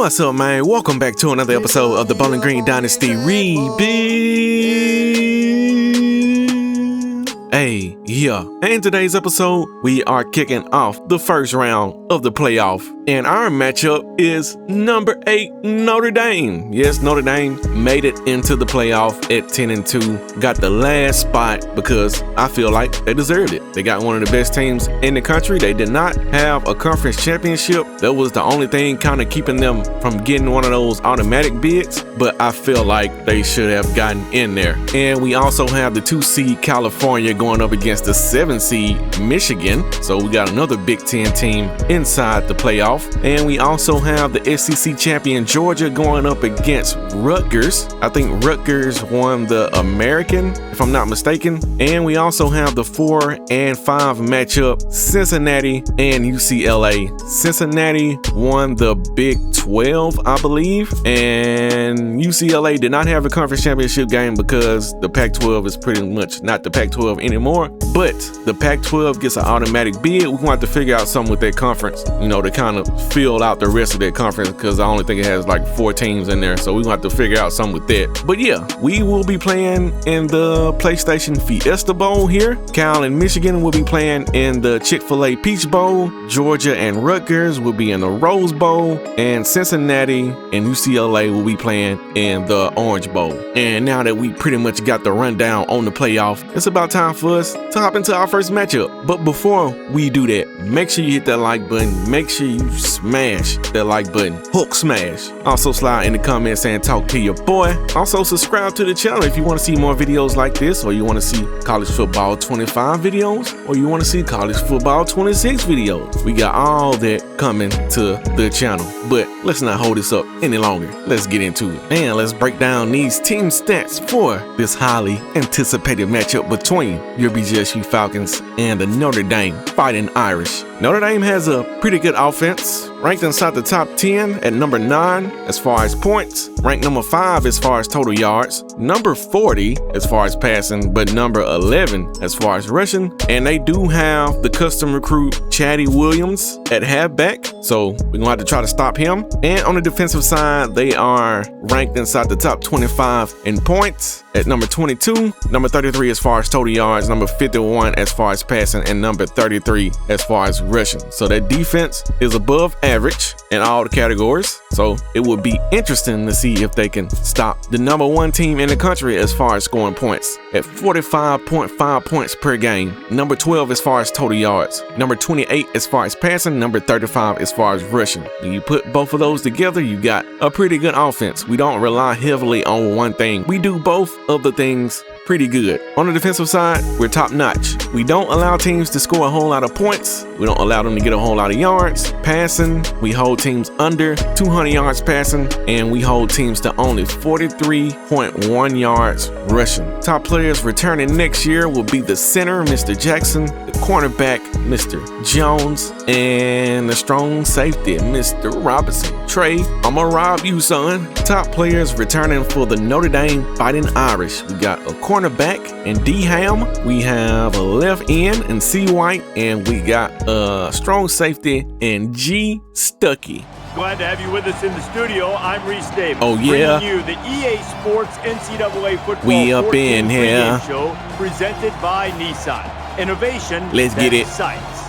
What's up, man? Welcome back to another episode of the Bowling Green Dynasty Rebuild. Hey, yeah. And in today's episode, we are kicking off the first round of the playoff. And our matchup is number 8, Notre Dame. Yes, Notre Dame made it into the playoff at 10-2. Got the last spot because I feel like they deserved it. They got one of the best teams in the country. They did not have a conference championship. That was the only thing kind of keeping them from getting one of those automatic bids. But I feel like they should have gotten in there. And we also have the 2 seed California going up against the 7 seed Michigan. So we got another Big Ten team inside the playoff. And we also have the SEC champion Georgia going up against Rutgers. I think Rutgers won the American, if I'm not mistaken. And we also have the 4 and 5 matchup, Cincinnati and UCLA. Cincinnati won the Big 12, I believe. And UCLA did not have a conference championship game because the Pac-12 is pretty much not the Pac-12 anymore. But the Pac-12 gets an automatic bid. We're going to have to figure out something with that conference, you know, to kind of fill out the rest of that conference, because I only think it has like 4 teams in there. So we're going to have to figure out something with that. But yeah, we will be playing in the PlayStation Fiesta Bowl here. Cal and Michigan will be playing in the Chick-fil-A Peach Bowl. Georgia and Rutgers will be in the Rose Bowl. And Cincinnati and UCLA will be playing in the Orange Bowl. And now that we pretty much got the rundown on the playoff, it's about time for us to hop into our first matchup. But before we do that, make sure you hit that like button. Make sure you smash that like button. Hulk smash. Also slide in the comments and talk to your boy. Also subscribe to the channel if you want to see more videos like this, or you want to see college football 25 videos, or you want to see college football 26 videos. We got all that coming to the channel. But let's not hold this up any longer. Let's get into it. And let's break down these team stats for this highly anticipated matchup between your BGSU Falcons and the Notre Dame Fighting Irish. Notre Dame has a pretty good offense, ranked inside the top 10 at number 9 as far as points, ranked number 5 as far as total yards, number 40 as far as passing, but number 11 as far as rushing. And they do have the custom recruit Chatty Williams at halfback, so we're gonna have to try to stop him. And on the defensive side, they are ranked inside the top 25 in points at number 22, number 33 as far as total yards, number 51 as far as passing, and number 33 as far as rushing. So that defense is above average in all the categories. So it would be interesting to see if they can stop the number 1 team in the country as far as scoring points at 45.5 points per game, number 12 as far as total yards, number 28 as far as passing, number 35 as far as rushing. When you put both of those together, you got a pretty good offense. We don't rely heavily on one thing. We do both of the things pretty good. On the defensive side, we're top notch. We don't allow teams to score a whole lot of points. We don't allow them to get a whole lot of yards. Passing, we hold teams under 200 yards passing, and we hold teams to only 43.1 yards rushing. Top players returning next year will be the center, Mr. Jackson, the cornerback, Mr. Jones, and the strong safety, Mr. Robinson. Trey, I'ma rob you, son. Top players returning for the Notre Dame Fighting Irish. We got a cornerback and D Ham. We have a left end and C White, and we got a strong safety and G Stuckey. Glad to have you with us in the studio. I'm Reese Davis. Oh yeah, bringing you the EA Sports NCAA Football we up in here show presented by Nissan. Innovation. Let's get it. Excites.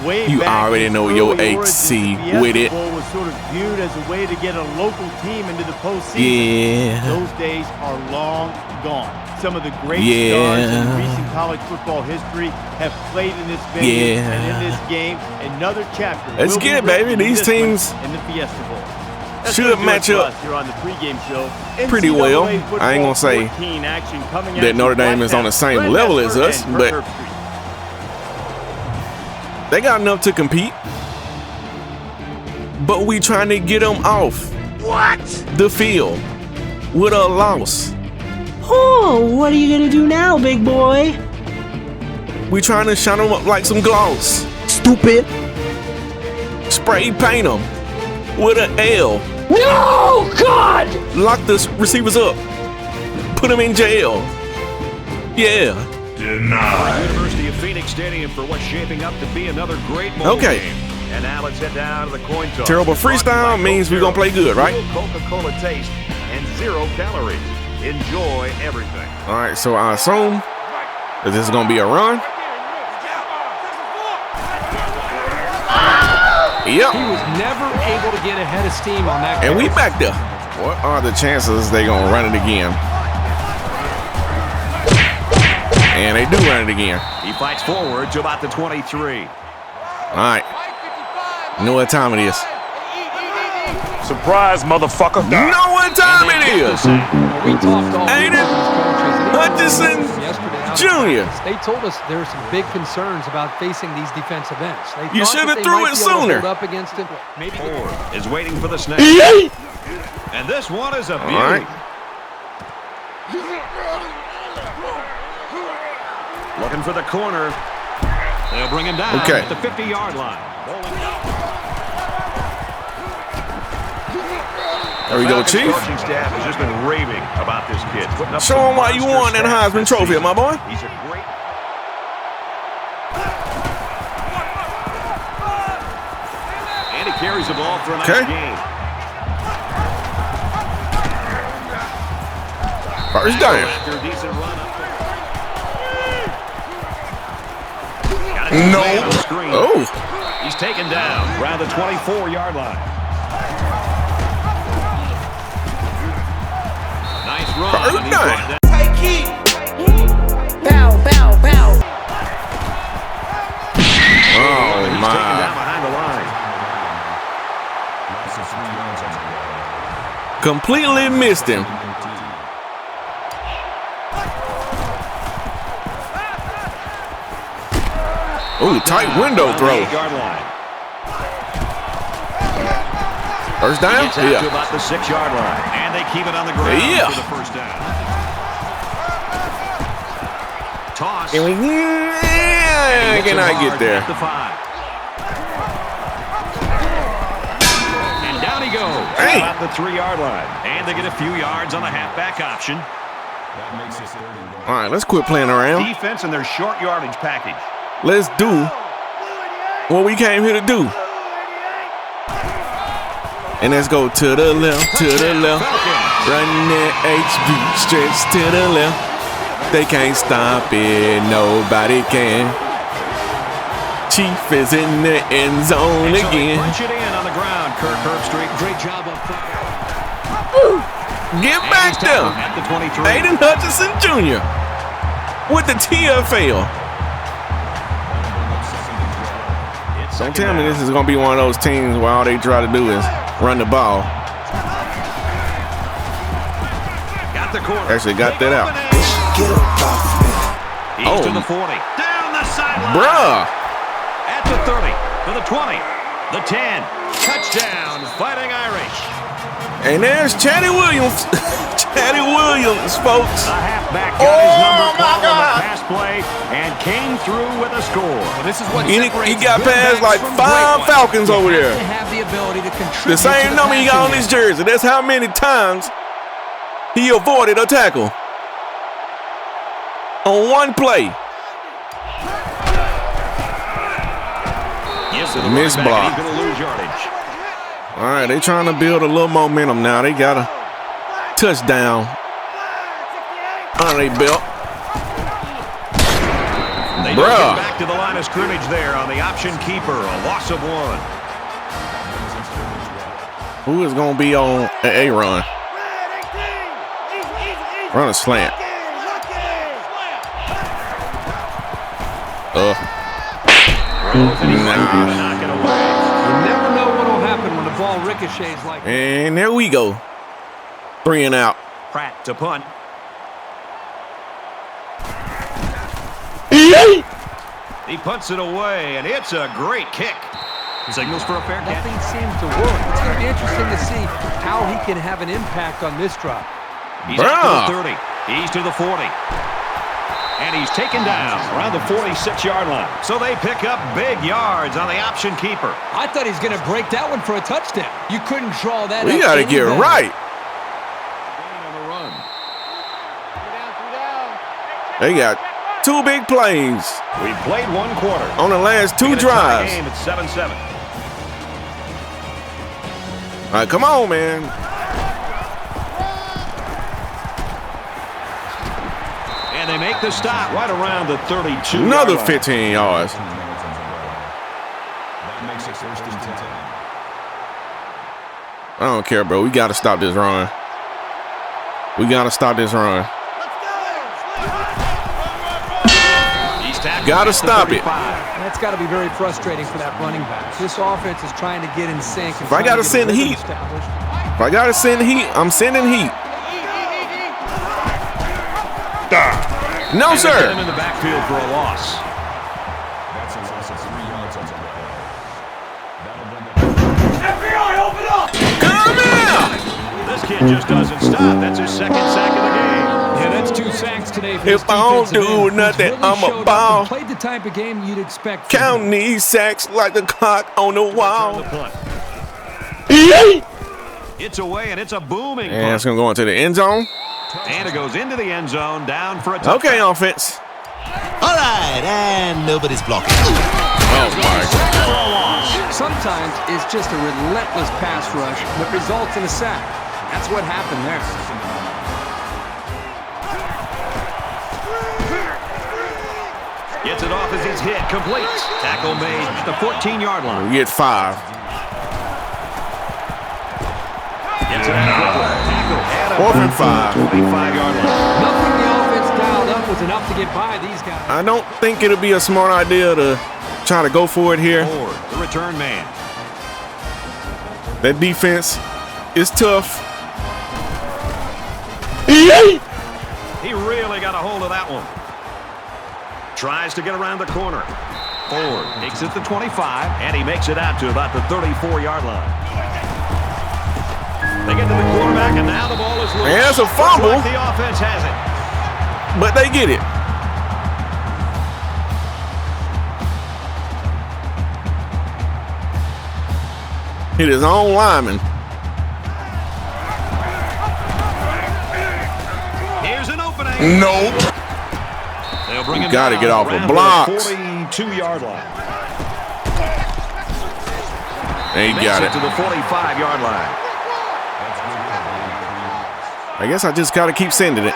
You already know your HC with it. Bowl was sort of viewed as a way to get a local team into the postseason. Yeah. Those days are long gone. Some of the great stars in recent college football history have played in this venue and in this game. Another chapter. Let's get it, baby. These teams in the Fiesta Bowl should match up here on the pregame show. pretty well. I ain't gonna say that Notre Dame is on the same level as us, but they got enough to compete. But we trying to get them off the field with a loss. Oh, what are you gonna do now, big boy? We trying to shine them up like some gloss. Stupid. Spray paint them with an L. No, God! Lock the receivers up. Put them in jail. Yeah. Denied. University of Phoenix Stadium for what's shaping up to be another great bowl game. And now let's head down to the coin toss. Terrible freestyle means we're going to play good, right? Coca-Cola taste and 0 calories. Enjoy everything. All right, so I assume that this is going to be a run. Yep. He was never able to get ahead of steam on that. And we back there. What are the chances they going to run it again? And they do run it again. He fights forward to about the 23. All right. You know what time it is. Surprise, motherfucker. You know what time it is. We talked all Ain't it? Hutchinson Jr. They told us there are some big concerns about facing these defensive ends. You should have threw it sooner. Up against him. Maybe Ford is waiting for the snap. And this one is a beauty. All right. Looking for the corner. They'll bring him down at the 50-yard line. There we go, Chief. The coaching staff has just been raving about this kid. Show him why you won that Heisman Trophy, my boy. He's a great. And he carries the ball for a nice game. First down. After a decent run up No. Oh. He's taken down around the 24-yard line. Nice run. First down. Take heat. Bow, bow, bow. Oh, He's my. taken down behind the line. Completely missed him. Ooh, tight window throw. First down? To about the 6-yard line. And they keep it on the ground for the first down. Toss. Can I get there? The 5. And down he goes. Hey. About the 3-yard line. And they get a few yards on the halfback option. All right, let's quit playing around. Defense and their short yardage package. Let's do what we came here to do. And let's go to the left, to the left. Run that HB, stretch to the left. They can't stop it, nobody can. Chief is in the end zone again. Punch it in on the ground, Kirk Herbstreit. Great job up front. Get back there. At the 23. Aiden Hutchinson Jr. with the TFL. Don't tell me this is going to be one of those teams where all they try to do is run the ball. Got the corner. Actually got that out. He's to the 40. Down the sideline. Bruh. At the 30. To the 20. The 10. Touchdown. Fighting Irish. And there's Chatty Williams. Chatty Williams, folks. The halfback got his number called on the pass play and came through with a score. Well, this is what He got past like 5 Falcons over there. Have the ability to contribute. The same number he got on his jersey. That's how many times he avoided a tackle on one play. Yes, Miss block. He's going to lose yardage. All right, they trying to build a little momentum now. They got a touchdown on their belt. They don't get back to the line of scrimmage there on the option keeper. A loss of 1. Who is going to be on a run? Run a slant. Knock it away. You never know what will happen when the ball ricochets like that. And there we go. 3 and out. Pratt to punt. He punts it away, and it's a great kick. Signals for a fair catch. Nothing seems to work. It's going to be interesting to see how he can have an impact on this drop. He's out to the 30. He's to the 40. And he's taken down around the 46-yard line. So they pick up big yards on the option keeper. I thought he's going to break that one for a touchdown. You couldn't draw that. We got to get right. On the run. They got 2 big plays We played 1 quarter. on the last 2 We're gonna tie drives. the game at 7-7. right, come on, man. And they make the stop right around the 32. Another 15 yards. That makes it first and 10. I don't care, bro. We got to stop this run. We got to stop this run. Got to stop it. That's got to be very frustrating for that running back. This offense is trying to get in sync. If I got to send heat, I'm sending heat. No, sir. Him in the backfield for a loss. That's a loss of 3 yards on the play. That'll bring up. FBI, open up! Come here. This kid just doesn't stop. That's his second sack of the game. Yeah, that's 2 sacks today. For If I don't do nothing, I'm a ball. Played the type of game you'd expect. Counting these sacks like the clock on the wall. It's away, and it's a booming And punt. it's going to go into the end zone. And it goes into the end zone, down for a touchdown. Okay, offense. All right, and nobody's blocking. Oh, my God. Sometimes it's just a relentless pass rush that results in a sack. That's what happened there. Gets it off as he's hit. Complete. Tackle made at the 14-yard line. We get 5. Gets it out. Tackle. 4th and 5. 25-yard line. Nothing the offense dialed up was enough to get by these guys. I don't think it'll be a smart idea to try to go for it here. Ford, the return man. That defense is tough. He really got a hold of that one. Tries to get around the corner. Ford takes it to 25, and he makes it out to about the 34-yard line. They get to the quarterback, and now the ball is loose. And it's a fumble. Looks like the offense has it. But they get it. Hit his own lineman. Here's an opening. Nope. They'll bring him Gotta down get off of around blocks. the 42-yard line. They Makes got it it. to the 45-yard line. I guess I just gotta keep sending it.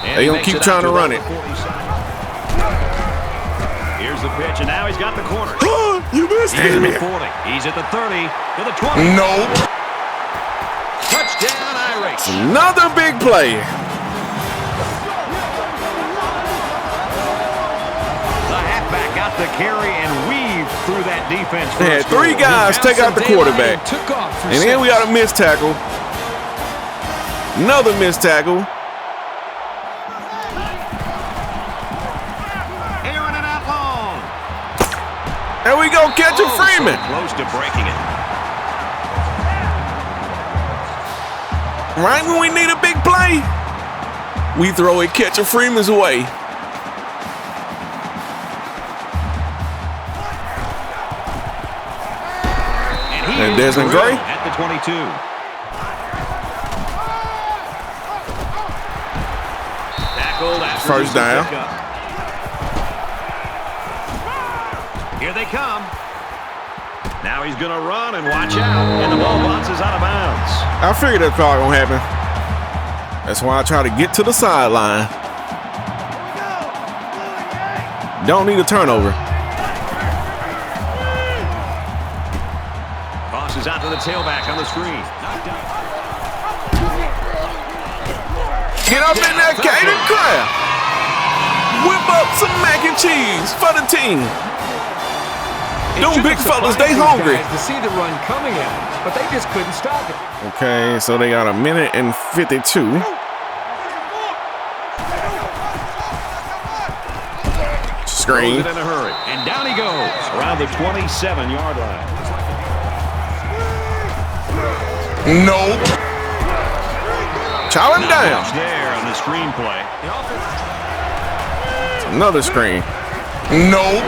And They he gonna makes keep it trying out to run about it. the 47. Here's the pitch, and now he's got the corner. You missed He's at it. the 40. He's at the 30. To the 20. Nope. Touchdown, Irish. Another big play. The halfback got the carry and weaved through that defense. They had 3 guys take out the quarterback. Took off for And then we got a missed tackle. Another missed tackle. Airing it out long. There we go, catching Oh, Freeman. so close to breaking it. Right when we need a big play, we throw it catching Freeman's way. And Desmond Gray at the 22. Tackled after First down. pickup. Here they come. Now he's going to run and watch out, and the ball bounces out of bounds. I figured that's probably gonna happen. That's why I try to get to the sideline. Don't need a turnover. Tosses out to the tailback on the screen. Knocked out. Get up in that Caden Crab. Whip up some mac and cheese for the team. Them big fellas, they hungry. To see the run coming at them, but they just couldn't stop it. Okay, so they got 1:52. Screen. Throws it in a hurry, and down he goes around the 27-yard line. Nope. Chow him Not down. much there on the screenplay. Another screen. Nope.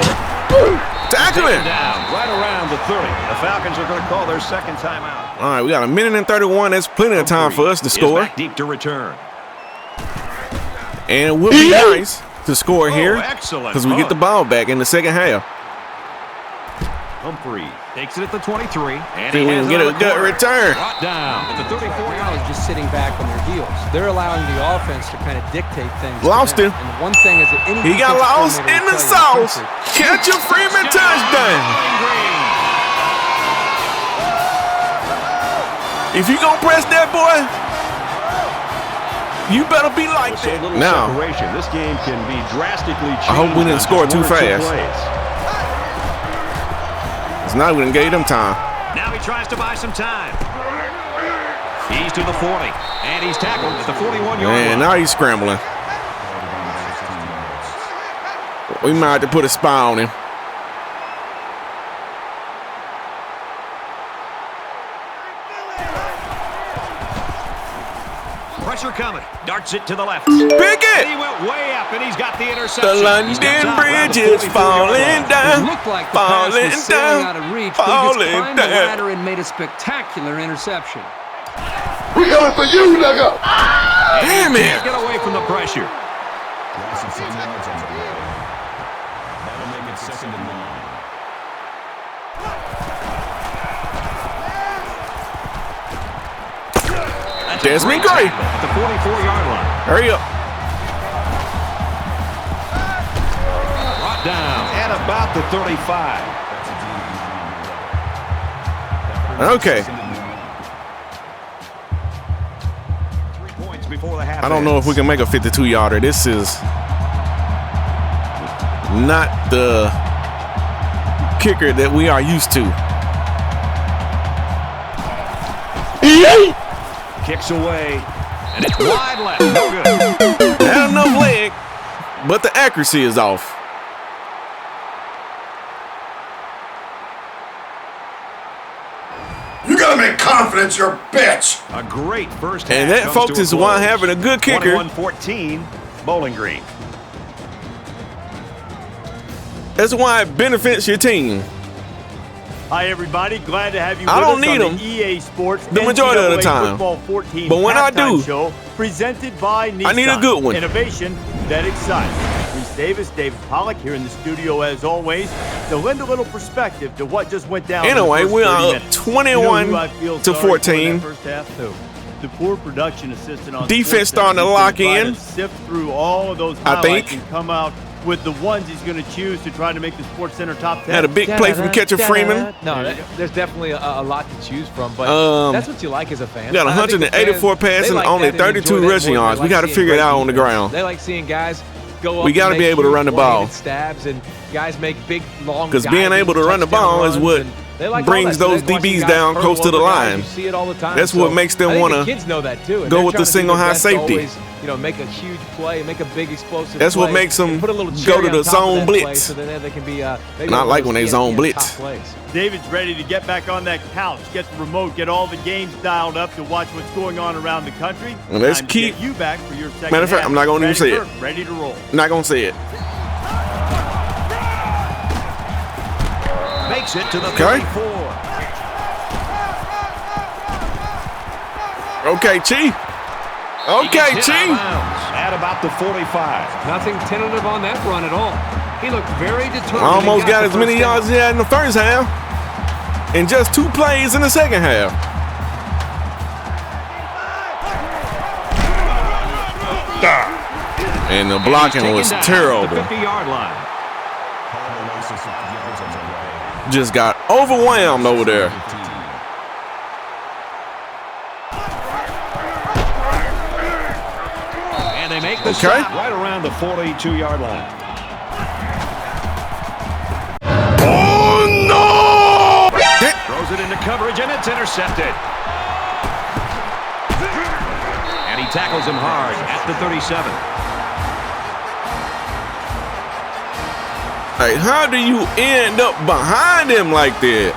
Tackle Taken it. down right around the 30. The Falcons are going to call their second timeout. All right, we got 1:31. That's plenty of time for us to Is score. back deep to return. And it would be nice to score here excellent because we get the punt. ball back in the second half. Humphrey takes it at the 23. And See, we can get a good return. Brought down at the 34-yard line. Just sitting back on their heels. They're allowing the offense to kind of dictate things. Lost him. And one thing is that any He got lost in the sauce. Catch a Freeman touchdown. If you gonna press that boy, you better be like that. Now, This game can be drastically changed. I hope we didn't score too fast. It's not even gave them time. Now he tries to buy some time. He's to the 40, and he's tackled at the 41-yard line. And now he's scrambling. We might have to put a spy on him. Pressure coming. Darts it to the left. Pick it! He went way up, and he's got the interception. The London Bridge is falling down. It looked like the pass was sailing out of reach, but he just climbed the ladder and made a spectacular interception. We coming for you, nigga! Damn it! Get away from the pressure. Loss of 10 yards on the play. That'll make it 2nd and 9. Desmond Gray. At the 44-yard line. Hurry up. Brought down at about the 35. Okay. 3 points before the half. I don't know if we can make a 52-yarder. This is not the kicker that we are used to. Kicks away, and it's wide left. No good. Had enough leg, but the accuracy is off. You gotta make confidence your bitch! A great first half. And that, folks, is why having a good kicker. 21-14, Bowling Green. That's why it benefits your team. Hi, everybody. Glad to have you I with don't us need on them the EA Sports the majority of the NCAA time. Football 14 But when I halftime do, show, presented by Nissan. I need a good one. Innovation that excites. Reese Davis, David Pollack here in the studio as always to lend a little perspective to what just went down. Anyway, in the first we 30 are up minutes. 21 you know who I feel to sorry for in 14. that first half? Who? The poor production assistant on Defense Sports starting to Center. lock He's gonna try in. to sift through all of those I highlights think. and come out with the ones he's going to choose to try to make the Sports Center top 10. Had a big play from Catcher Freeman. No, there's definitely a lot to choose from, but that's what you like as a fan. We got 184 passing, only 32 rushing yards. We got to figure it out on the ground. They like seeing guys go up. We got to be able to run the ball. Stabs and guys make big, long. Because being able to run the ball is what brings those DBs down close to the line. See it all the time. That's what makes them want to kids know that too. go with the single high safety. You know, make a huge play, make a big explosive That's play. what makes them Put a little go to the zone blitz. Play so then they can be, Not like when they zone blitz. David's ready to get back on that couch, get the remote, get all the games dialed up to watch what's going on around the country. And let's Time to keep. get you back for your second Matter of fact, half. I'm not going to even say it. Ready to roll. Not going to say it. Makes it to the 34. Okay, Chi. Okay, Chi. At about the 45. Nothing tentative on that run at all. He looked very determined. Almost got as many yards as he had in the first half. And just 2 plays in the second half. And the blocking was terrible. The 50-yard line. Just got overwhelmed over there. And they make the stop right around the 42-yard line. Oh, no! Throws it into coverage, and it's intercepted. And he tackles him hard at the 37. Hey, how do you end up behind him like that?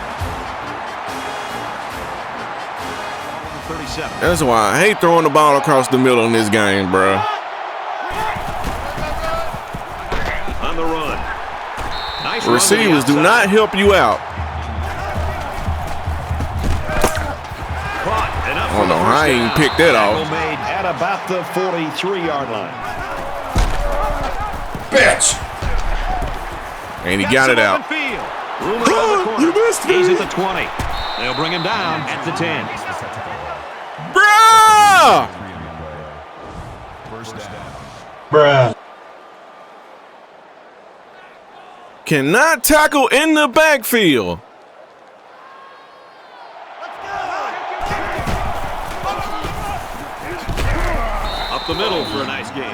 37. That's why I hate throwing the ball across the middle in this game, bro. On the run. Nice Receivers do not help you out. Oh no, I ain't picked that off. Made at about the 43-yard line. Bitch! And he got it out. Room around the corner. You missed me. He's at the 20. They'll bring him down at the 10. Bruh! First down. Bruh. Cannot tackle in the backfield. Up the middle for a nice gain.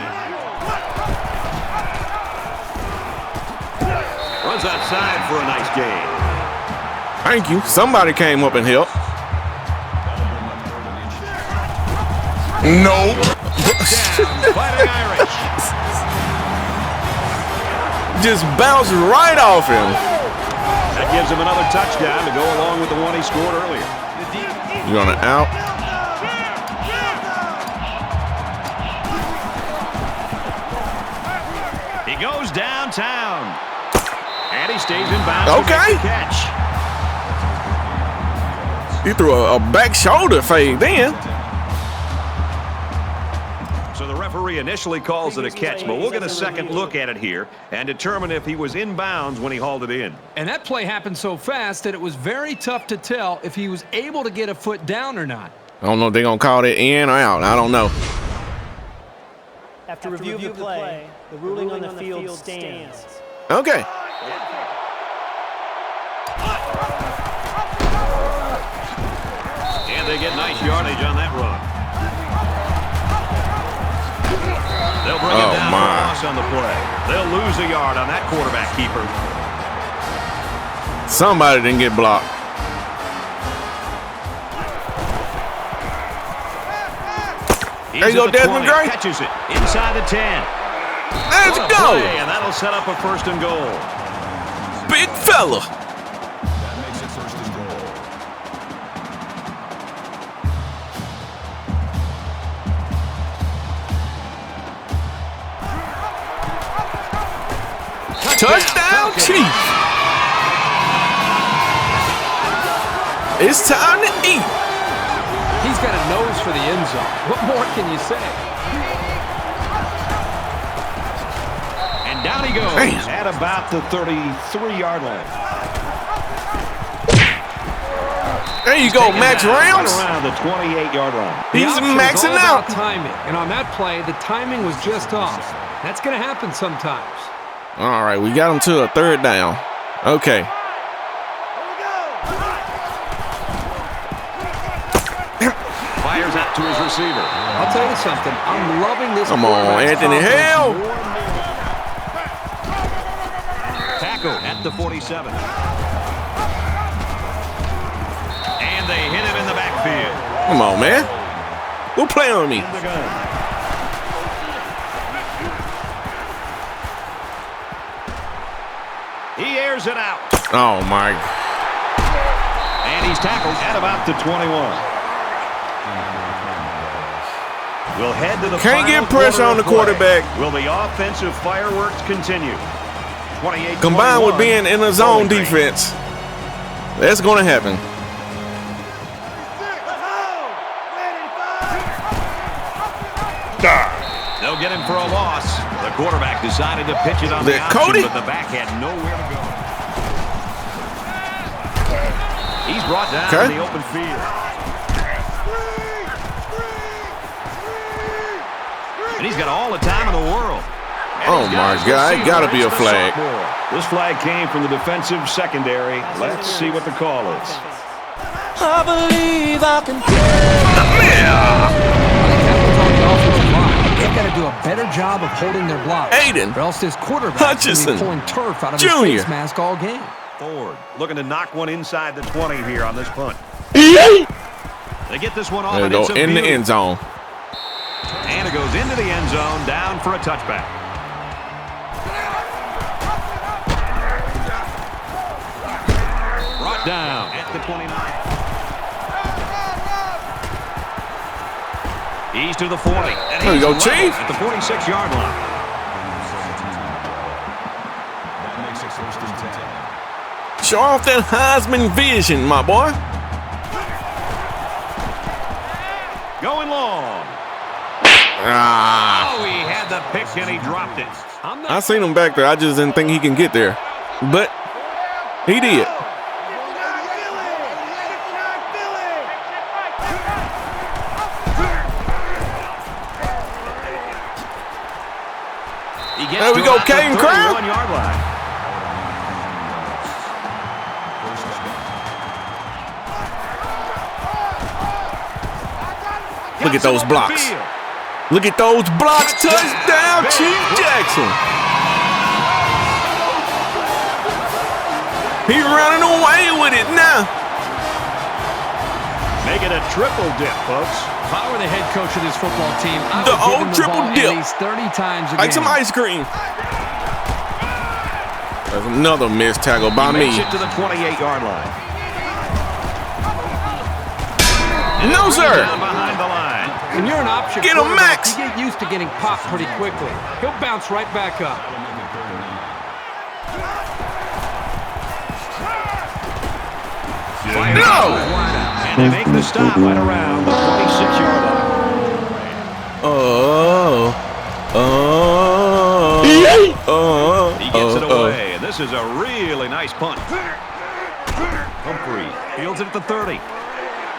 Runs outside for a nice gain. Thank you. Somebody came up and helped. Nope. Fighting Irish. Just bounced right off him. That gives him another touchdown to go along with the one he scored earlier. You on an out? He goes downtown. And he stays in bounds. Okay. Catch. He threw a back shoulder fade then. So the referee initially calls it a catch, but we'll get a second look at it here and determine if he was in bounds when he hauled it in. And that play happened so fast that it was very tough to tell if he was able to get a foot down or not. I don't know if they're going to call it in or out. I don't know. After review of the play, the ruling on the field stands. Okay. And they get nice yardage on that run. They'll bring it down for a loss on the play. They'll lose a yard on that quarterback keeper. Somebody didn't get blocked. There you go, Desmond Gray. Catches it inside the 10. Let's go. Play, and that'll set up a first and goal. Big fella. That makes it first and goal. Touchdown, Chief. It's time to eat. He's got a nose for the end zone. What more can you say? And down he goes. Damn. At about the 33-yard line. There you go, Max Rams. Right around the 28-yard line. He's maxing out. Timing, and on that play, the timing was just off. That's going to happen sometimes. All right, we got him to a third down. Okay. Fires out to his receiver. I'll tell you something. I'm loving this. Come on, Anthony. Hell. Tackle at the 47. And they hit him in the backfield. Come on, man. Who playing with me? He airs it out. Oh, my. And he's tackled at about the 21. We'll head to the Can't final get pressure on the quarterback. Will the offensive fireworks continue? 28-21. Combined with being in a zone defense, that's going to happen. They'll get him for a loss. The quarterback decided to pitch it on the option, Cody? but the back had nowhere to go. He's brought down in the open field. And he's got all the time in the world. Oh, my God. It got to be a flag. This flag came from the defensive secondary. Let's see what the call is. I believe I can They've got to do a better job of holding their block. Aiden Or else this quarterback is pulling turf out of his face mask all game. Ford looking to knock one inside the 20 here on this punt. They get this one off. There we go, in the end zone. And it goes into the end zone, down for a touchback. Brought down at the 29. He's to the 40. And There you go, Chief. At the 46-yard line. That makes it first and 10. Show off that Heisman vision, my boy. Going long. Ah. Oh, he had the pick and he dropped it. I seen him back there. I just didn't think he can get there. But He did. There we go, Caden Crown. Look at those blocks. Look at those blocks. Touchdown, Chief Jackson. He's running away with it now. Make it a triple dip, folks. If I were the head coach of this football team, I the would old give triple them the dip. ball at least 30 times a like game. some ice cream. There's another missed tackle by me. Makes it to the 28-yard line. No, sir. Down behind the line. When you're an option Get him, quarterback, Max. you get used to getting popped pretty quickly. He'll bounce right back up. No. And they make the stop right around the 26-yard line. He gets it away. This is a really nice punt. Humphrey fields it at the 30.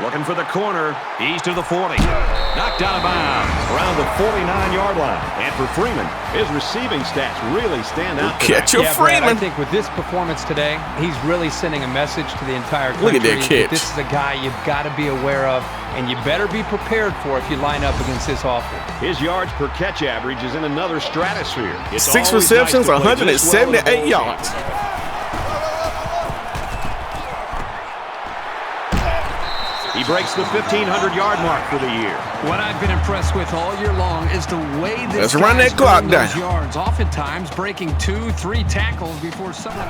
Looking for the corner. He's to the 40. Knocked out of bounds around the 49-yard line. And for Freeman, his receiving stats really stand out. Catch your Freeman. Brad, I think with this performance today, he's really sending a message to the entire country. Look at that catch. This is a guy you've got to be aware of, and you better be prepared for if you line up against this offense. His yards per catch average is in another stratosphere. It's 6 always receptions, nice to play this well in the 178 bowl yards. game. He breaks the 1,500-yard mark for the year. What I've been impressed with all year long is the way this Let's run that clock down. Yards, oftentimes breaking 2-3 tackles before someone.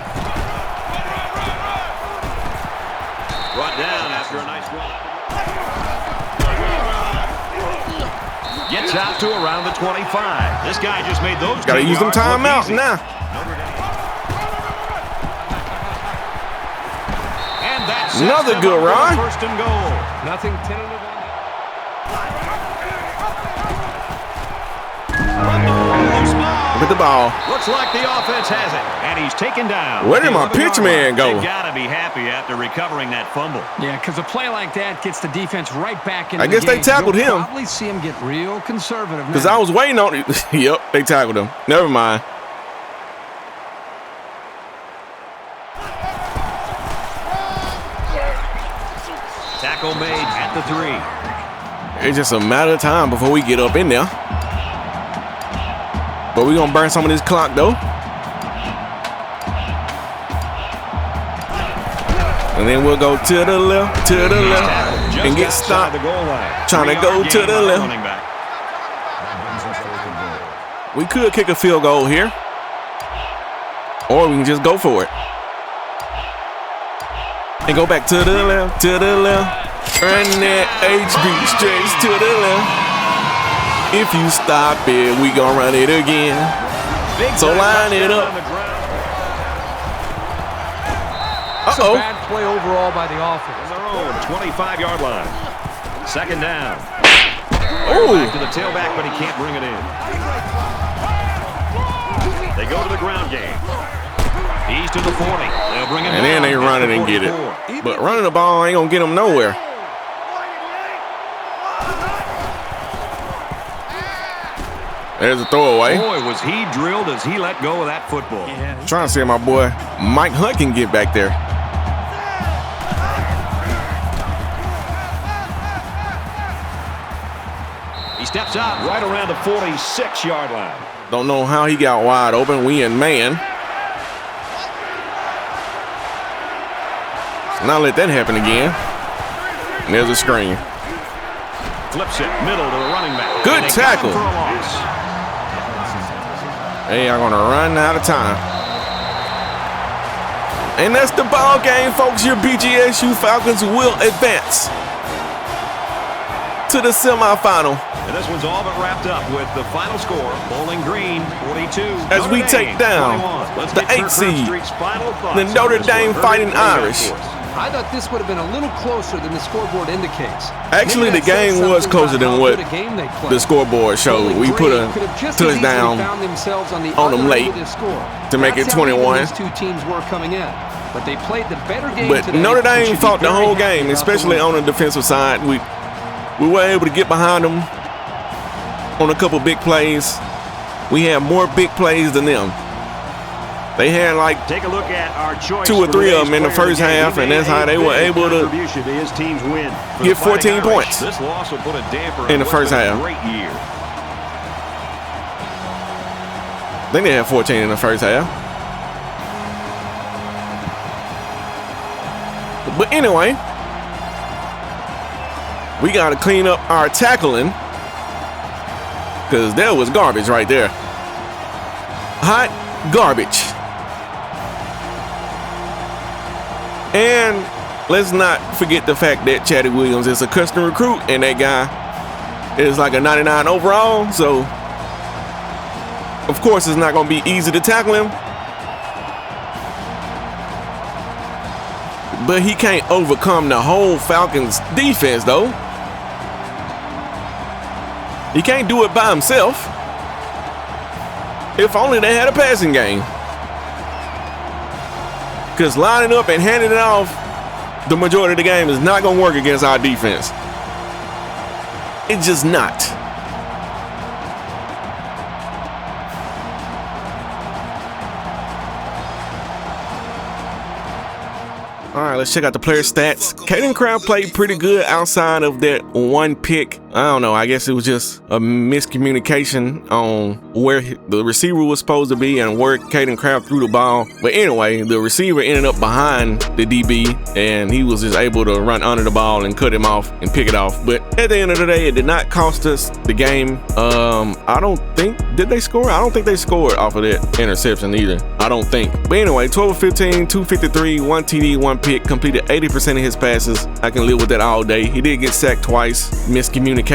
Brought down after a nice run. Gets out to around the 25. This guy just made those. Got to use them timeouts now. Another good run. First and goal. Nothing tentative on Look at the ball. Looks like the offense has it, and he's taken down. Where did my pitch man go? They've got to be happy after recovering that fumble. Yeah, because a play like that gets the defense right back in. I guess they tackled him. Probably see him get real conservative. Because I was waiting on it. Yep, they tackled him. Never mind. Tackle made at the 3. It's just a matter of time before we get up in there. But we're going to burn some of this clock, though. And then we'll go to the left, and get stopped. Trying to go to the left. We could kick a field goal here. Or we can just go for it. And go back to the left, Run that HB straight to the left. If you stop it, we gon' run it again. So line it up. Uh-oh. Bad play overall by the offense. On their own 25-yard line. Second down. Oh. Back to the tailback, but he can't bring it in. They go to the ground game. He's to the 40. They'll bring him and then they run it and get it. But running the ball ain't gonna get them nowhere. There's a throwaway. Boy, was he drilled as he let go of that football. Yeah. Trying to see if my boy Mike Hunt can get back there. He steps out right around the 46-yard line. Don't know how he got wide open. We in man. Now let that happen again. And there's a screen. Flips it middle to the running back. Good tackle. For a loss. They are gonna run out of time. And that's the ball game, folks. Your BGSU Falcons will advance to the semifinal. And this one's all but wrapped up with the final score. Bowling Green 42. As we take down the 8th seed, the Notre Dame Fighting Irish. I thought this would have been a little closer than the scoreboard indicates. Actually, the game was closer than what the scoreboard showed. We put a touchdown on them late to make it 21. These two teams were coming in. but they played the better game But today. Notre Dame fought the whole game, especially on the defensive side. We were able to get behind them on a couple big plays. We had more big plays than them. They had like Take a look at our choice 2 or 3 of them in the first half, and that's how they were able to get 14 points This loss will put a damper in the first half. Great year. I think they had 14 in the first half. But anyway, we got to clean up our tackling because there was garbage right there. Hot garbage. And let's not forget the fact that Chadwick Williams is a custom recruit, and that guy is like a 99 overall. So, of course, it's not going to be easy to tackle him. But he can't overcome the whole Falcons defense, though. He can't do it by himself. If only they had a passing game. Because lining up and handing it off the majority of the game is not going to work against our defense. It's just not. All right, let's check out the player stats. Caden Crowd played pretty good outside of that one pick. I don't know. I guess it was just a miscommunication on where the receiver was supposed to be and where Caden Crowd threw the ball. But anyway, the receiver ended up behind the DB, and he was just able to run under the ball and cut him off and pick it off. But at the end of the day, it did not cost us the game. I don't think, did they score? I don't think they scored off of that interception either. I don't think. But anyway, 12 of 15, 253, 1 TD, 1 pick, completed 80% of his passes. I can live with that all day. He did get sacked twice. Miscommunication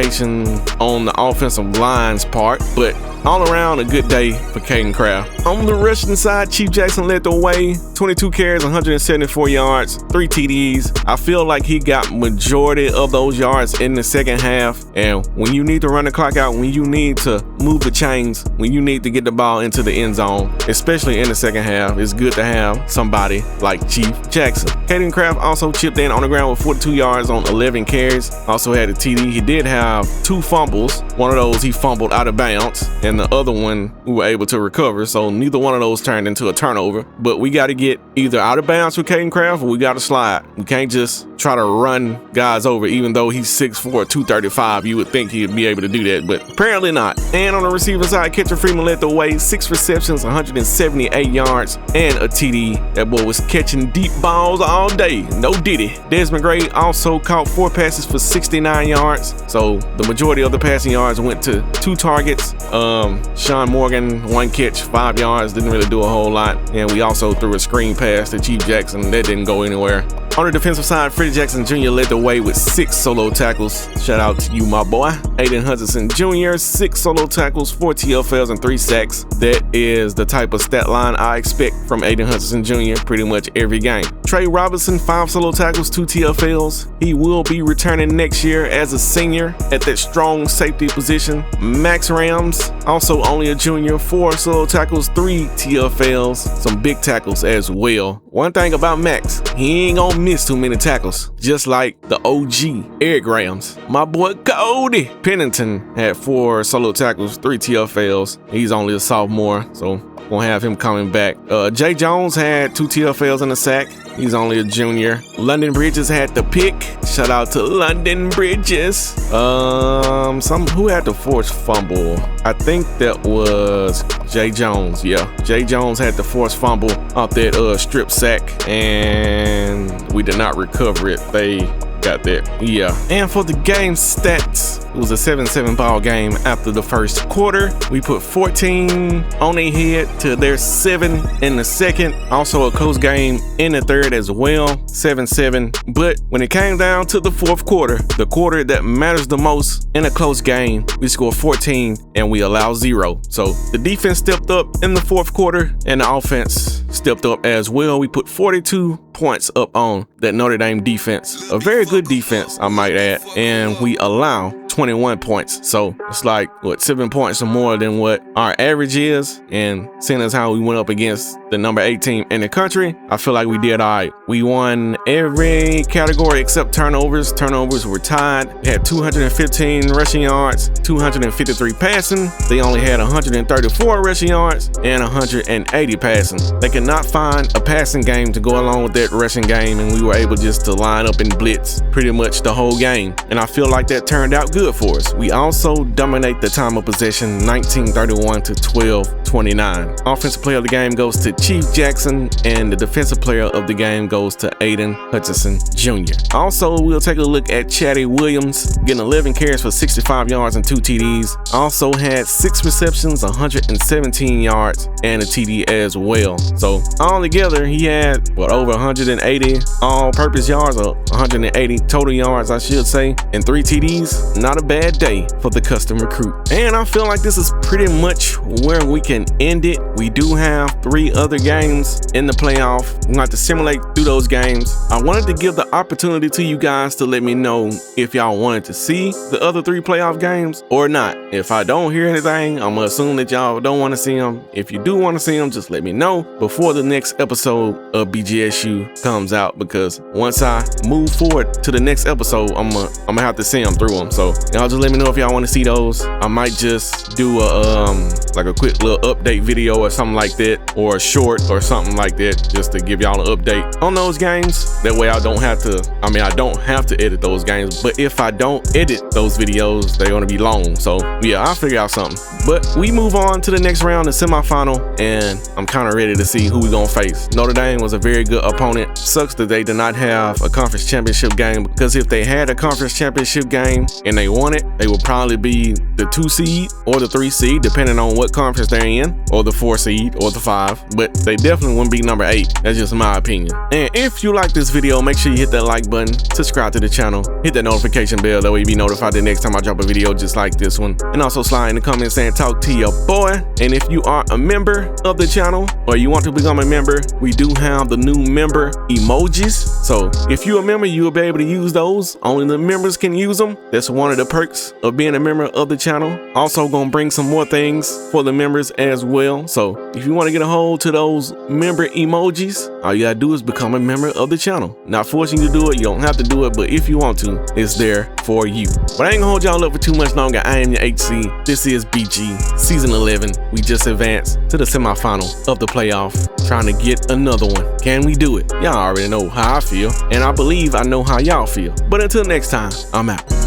on the offensive line's part, but all around a good day for Caden Kraft. On the rushing side, Chief Jackson led the way. 22 carries, 174 yards, 3 TDs. I feel like he got majority of those yards in the second half. And when you need to run the clock out, when you need to move the chains, when you need to get the ball into the end zone, especially in the second half, it's good to have somebody like Chief Jackson. Caden Kraft also chipped in on the ground with 42 yards on 11 carries. Also had a TD. He did have 2 fumbles. One of those he fumbled out of bounds, and the other one we were able to recover. So neither one of those turned into a turnover. But we got to get either out of bounds with Caden Kraft, or we got to slide. We can't just try to run guys over. Even though he's 6'4", 235, you would think he'd be able to do that, but apparently not. And on the receiving side, Ketcher Freeman led the way. 6 receptions, 178 yards, and a TD. That boy was catching deep balls all day. No diddy. Desmond Gray also caught 4 passes for 69 yards. So the majority of the passing yards went to 2 targets. Sean Morgan, 1 catch, 5 yards, didn't really do a whole lot. And we also threw a screen pass to Chief Jackson. That didn't go anywhere. On the defensive side, Freddie Jackson Jr. led the way with 6 solo tackles. Shout out to you, my boy. Aiden Hutchinson Jr., 6 solo tackles, 4 TFLs, and 3 sacks. That is the type of stat line I expect from Aiden Hutchinson Jr. pretty much every game. Trey Robinson, 5 solo tackles, 2 TFLs. He will be returning next year as a senior at that strong safety position. Max Rams, also only a junior, 4 solo tackles, 3 TFLs, some big tackles as well. One thing about Max, he ain't gonna miss too many tackles, just like the OG Eric Rams. My boy Cody Pennington had 4 solo tackles, 3 TFLs. He's only a sophomore, so gonna have him coming back. Jay Jones had 2 TFLs and a sack. He's only a junior. London Bridges had the pick. Shout out to London Bridges. Who had the forced fumble? I think that was Jay Jones. Yeah, Jay Jones had the forced fumble off that strip sack, and we did not recover it. They got that. Yeah. And for the game stats, it was a 7-7 ball game after the first quarter. We put 14 on their head to their 7 in the second. Also a close game in the third as well, 7-7. But when it came down to the fourth quarter, the quarter that matters the most in a close game, we scored 14 and we allowed 0. So the defense stepped up in the fourth quarter and the offense stepped up as well. We put 42 points up on that Notre Dame defense. A very good defense, I might add. And we allow 21 points. So it's like, what, 7 points or more than what our average is. And seeing as how we went up against the number 8 team in the country, I feel like we did all right. We won every category except turnovers. Turnovers were tied. We had 215 rushing yards, 253 passing. They only had 134 rushing yards and 180 passing. They could not find a passing game to go along with that rushing game, and we were able just to line up and blitz pretty much the whole game. And I feel like that turned out good for us. We also dominate the time of possession, 19-31 to 12-29. Offensive player of the game goes to Chief Jackson, and the defensive player of the game goes to Aiden Hutchinson Jr. Also, we'll take a look at Chatty Williams, getting 11 carries for 65 yards and 2 TDs. Also had 6 receptions, 117 yards, and a TD as well. So all together, he had over 180 all-purpose yards, or 180 total yards, I should say, and 3 TDs. Not a bad day for the custom recruit. And I feel like this is pretty much where we can end it. We do have 3 other games in the playoff. We're going to have to simulate through those games. I wanted to give the opportunity to you guys to let me know if y'all wanted to see the other 3 playoff games or not. If I don't hear anything, I'm going to assume that y'all don't want to see them. If you do want to see them, just let me know before the next episode of BGSU comes out, because once I move forward to the next episode, I'm gonna have to see them through them. So y'all just let me know if y'all want to see those. I might just do a like a quick little update video or something like that, or a short or something like that, just to give y'all an update on those games. That way I don't have to edit those games, but if I don't edit those videos, they're gonna be long. So yeah, I'll figure out something. But we move on to the next round, the semifinal, and I'm kind of ready to see who we gonna face. Notre Dame was a very good opponent. Sucks that they did not have a conference championship game, because if they had a conference championship game and they won it, they would probably be the 2 seed or the 3 seed, depending on what conference they're in, or the 4 seed or the 5, but they definitely wouldn't be number 8. That's just my opinion. And if you like this video, make sure you hit that like button, subscribe to the channel, hit that notification bell, that way you be notified the next time I drop a video just like this one. And also slide in the comments saying talk to your boy. And if you are a member of the channel, or you want to become a member, we do have the new member emojis. So if you're a member, you will be able to use those. Only the members can use them. That's one of the perks of being a member of the channel. Also gonna bring some more things for the members as well. So if you want to get a hold to those member emojis, all you gotta do is become a member of the channel. Not forcing you to do it, you don't have to do it, but if you want to, it's there for you. But I ain't gonna hold y'all up for too much longer. I am your HC. This is BG Season 11. We just advanced to the semifinal of the playoff, trying to get another one. Can we do it? Y'all already know how I feel, and I believe I know how y'all feel. But until next time, I'm out.